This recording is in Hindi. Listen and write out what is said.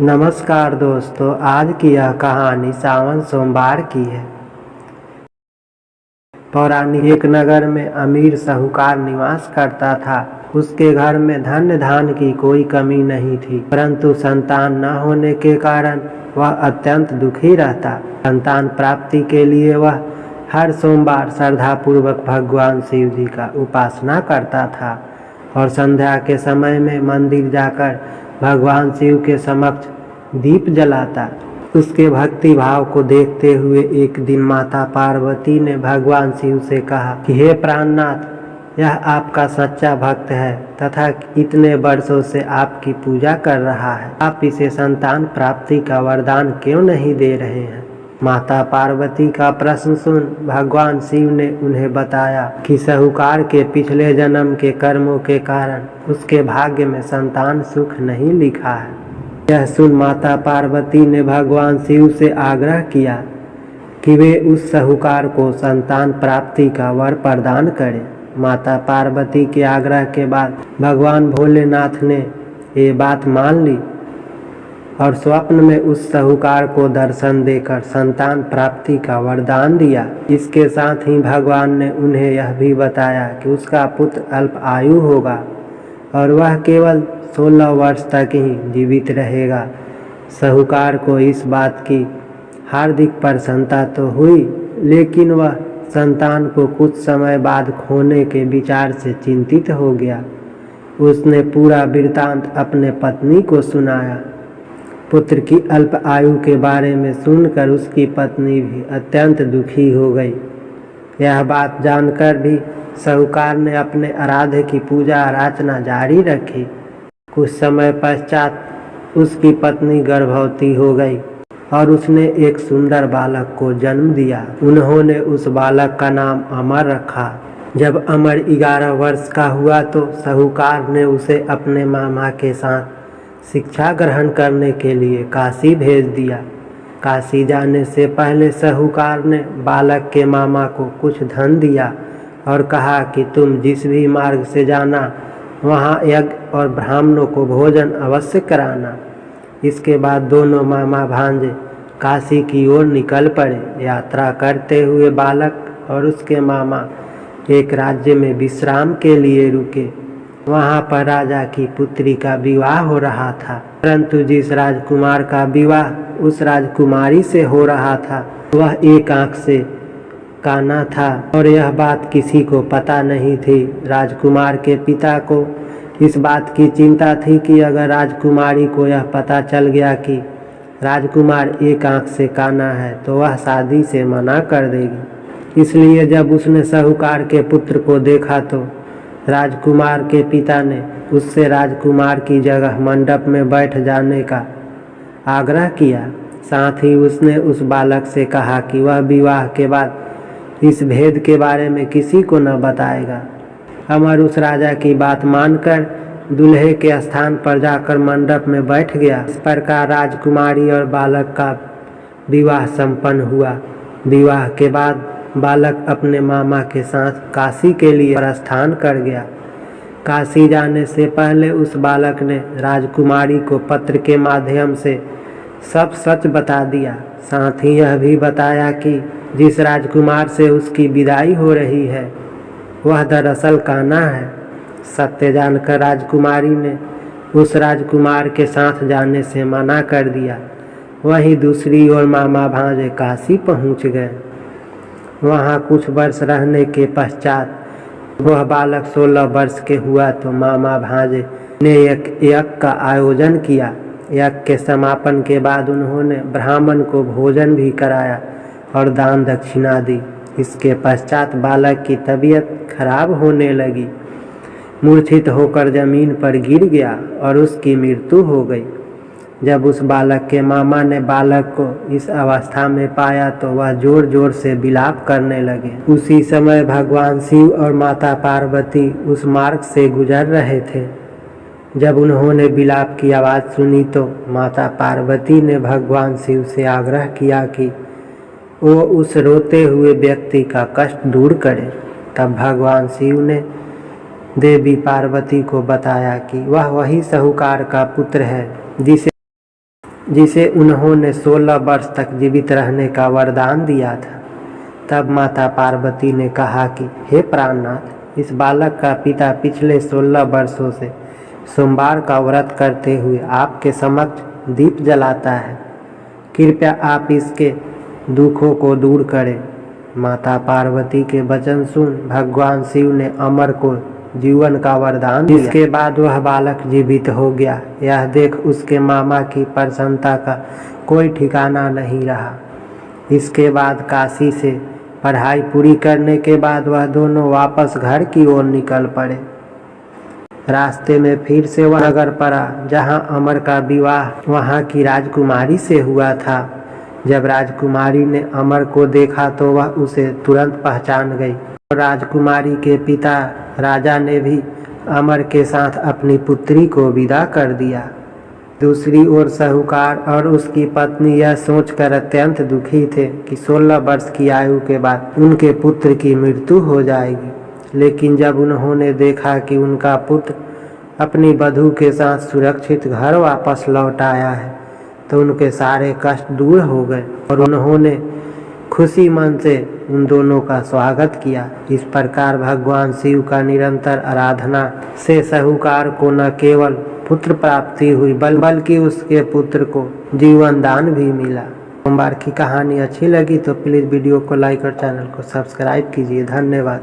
नमस्कार दोस्तों, आज की यह कहानी सावन सोमवार की है। पौराणिक एक नगर में अमीर साहूकार निवास करता था। उसके घर में धन धान की कोई कमी नहीं थी, परंतु संतान न होने के कारण वह अत्यंत दुखी रहता। संतान प्राप्ति के लिए वह हर सोमवार श्रद्धापूर्वक भगवान शिव जी का उपासना करता था और संध्या के समय में मंदिर जाकर भगवान शिव के समक्ष दीप जलाता। उसके भक्ति भाव को देखते हुए एक दिन माता पार्वती ने भगवान शिव से कहा कि हे प्राणनाथ, यह आपका सच्चा भक्त है तथा इतने वर्षों से आपकी पूजा कर रहा है, आप इसे संतान प्राप्ति का वरदान क्यों नहीं दे रहे हैं। माता पार्वती का प्रश्न सुन भगवान शिव ने उन्हें बताया कि साहूकार के पिछले जन्म के कर्मों के कारण उसके भाग्य में संतान सुख नहीं लिखा है। यह सुन माता पार्वती ने भगवान शिव से आग्रह किया कि वे उस साहूकार को संतान प्राप्ति का वर प्रदान करें। माता पार्वती के आग्रह के बाद भगवान भोलेनाथ ने ये बात मान ली और स्वप्न में उस साहूकार को दर्शन देकर संतान प्राप्ति का वरदान दिया। इसके साथ ही भगवान ने उन्हें यह भी बताया कि उसका पुत्र अल्प आयु होगा और वह केवल 16 वर्ष तक ही जीवित रहेगा। साहूकार को इस बात की हार्दिक प्रसन्नता तो हुई, लेकिन वह संतान को कुछ समय बाद खोने के विचार से चिंतित हो गया। उसने पूरा वृत्तांत अपने पत्नी को सुनाया। पुत्र की अल्प आयु के बारे में सुनकर उसकी पत्नी भी अत्यंत दुखी हो गई। यह बात जानकर भी साहूकार ने अपने आराध्य की पूजा अर्चना जारी रखी। कुछ समय पश्चात उसकी पत्नी गर्भवती हो गई और उसने एक सुंदर बालक को जन्म दिया। उन्होंने उस बालक का नाम अमर रखा। जब अमर 11 वर्ष का हुआ तो साहूकार ने उसे अपने मामा के साथ शिक्षा ग्रहण करने के लिए काशी भेज दिया। काशी जाने से पहले साहूकार ने बालक के मामा को कुछ धन दिया और कहा कि तुम जिस भी मार्ग से जाना वहाँ यज्ञ और ब्राह्मणों को भोजन अवश्य कराना। इसके बाद दोनों मामा भांजे काशी की ओर निकल पड़े। यात्रा करते हुए बालक और उसके मामा एक राज्य में विश्राम के लिए रुके। वहाँ पर राजा की पुत्री का विवाह हो रहा था, परंतु जिस राजकुमार का विवाह उस राजकुमारी से हो रहा था वह एक आंख से काना था और यह बात किसी को पता नहीं थी। राजकुमार के पिता को इस बात की चिंता थी कि अगर राजकुमारी को यह पता चल गया कि राजकुमार एक आंख से काना है तो वह शादी से मना कर देगी। इसलिए जब उसने साहूकार के पुत्र को देखा तो राजकुमार के पिता ने उससे राजकुमार की जगह मंडप में बैठ जाने का आग्रह किया। साथ ही उसने उस बालक से कहा कि वह विवाह के बाद इस भेद के बारे में किसी को न बताएगा। अमर उस राजा की बात मानकर दूल्हे के स्थान पर जाकर मंडप में बैठ गया। इस प्रकार राजकुमारी और बालक का विवाह संपन्न हुआ। विवाह के बाद बालक अपने मामा के साथ काशी के लिए प्रस्थान कर गया। काशी जाने से पहले उस बालक ने राजकुमारी को पत्र के माध्यम से सब सच बता दिया। साथ ही यह भी बताया कि जिस राजकुमार से उसकी विदाई हो रही है वह दरअसल काना है। सत्य जानकर राजकुमारी ने उस राजकुमार के साथ जाने से मना कर दिया। वहीं दूसरी ओर मामा भांजे काशी पहुंच गए। वहाँ कुछ वर्ष रहने के पश्चात वह बालक 16 वर्ष के हुआ तो मामा भांजे ने एक यज्ञ का आयोजन किया। यज्ञ के समापन के बाद उन्होंने ब्राह्मण को भोजन भी कराया और दान दक्षिणा दी। इसके पश्चात बालक की तबीयत खराब होने लगी। मूर्छित होकर जमीन पर गिर गया और उसकी मृत्यु हो गई। जब उस बालक के मामा ने बालक को इस अवस्था में पाया तो वह जोर जोर से विलाप करने लगे। उसी समय भगवान शिव और माता पार्वती उस मार्ग से गुजर रहे थे। जब उन्होंने विलाप की आवाज़ सुनी तो माता पार्वती ने भगवान शिव से आग्रह किया कि वो उस रोते हुए व्यक्ति का कष्ट दूर करे। तब भगवान शिव ने देवी पार्वती को बताया कि वह वही साहूकार का पुत्र है जिसे जिसे उन्होंने 16 वर्ष तक जीवित रहने का वरदान दिया था। तब माता पार्वती ने कहा कि हे प्राणनाथ, इस बालक का पिता पिछले 16 वर्षों से सोमवार का व्रत करते हुए आपके समक्ष दीप जलाता है। कृपया आप इसके दुखों को दूर करें। माता पार्वती के वचन सुन भगवान शिव ने अमर को जीवन का वरदान दिया। इसके बाद वह बालक जीवित हो गया। यह देख उसके मामा की प्रसन्नता का कोई ठिकाना नहीं रहा। इसके बाद काशी से पढ़ाई पूरी करने के बाद वह दोनों वापस घर की ओर निकल पड़े। रास्ते में फिर से वह नगर पड़ा जहां अमर का विवाह वहां की राजकुमारी से हुआ था। जब राजकुमारी ने अमर को देखा तो वह उसे तुरंत पहचान गई। राजकुमारी के पिता राजा ने भी अमर के साथ अपनी पुत्री को विदा कर दिया। दूसरी ओर साहूकार और उसकी पत्नी यह सोचकर अत्यंत दुखी थे कि 16 वर्ष की आयु के बाद उनके पुत्र की मृत्यु हो जाएगी। लेकिन जब उन्होंने देखा कि उनका पुत्र अपनी वधू के साथ सुरक्षित घर वापस लौट आया है तो उनके सारे कष्ट दूर हो गए और उन्होंने खुशी मन से उन दोनों का स्वागत किया। इस प्रकार भगवान शिव का निरंतर आराधना से साहूकार को न केवल पुत्र प्राप्ति हुई बल्कि उसके पुत्र को जीवन दान भी मिला। सोमवार की कहानी अच्छी लगी तो प्लीज़ वीडियो को लाइक और चैनल को सब्सक्राइब कीजिए। धन्यवाद।